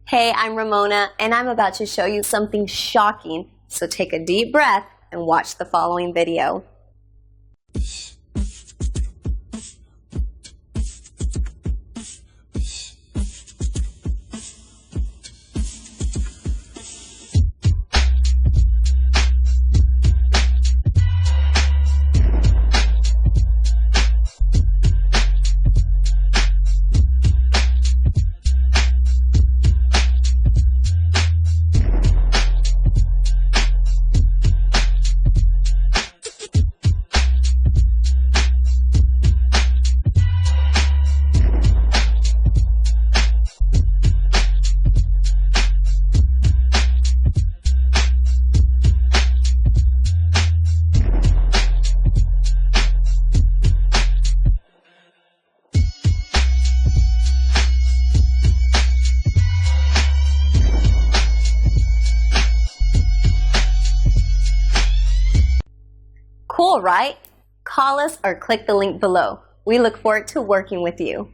Hey, I'm Ramona, and I'm about to show you something shocking, so take a deep breath and watch the following video. Cool, right? Call us or click the link below. We look forward to working with you.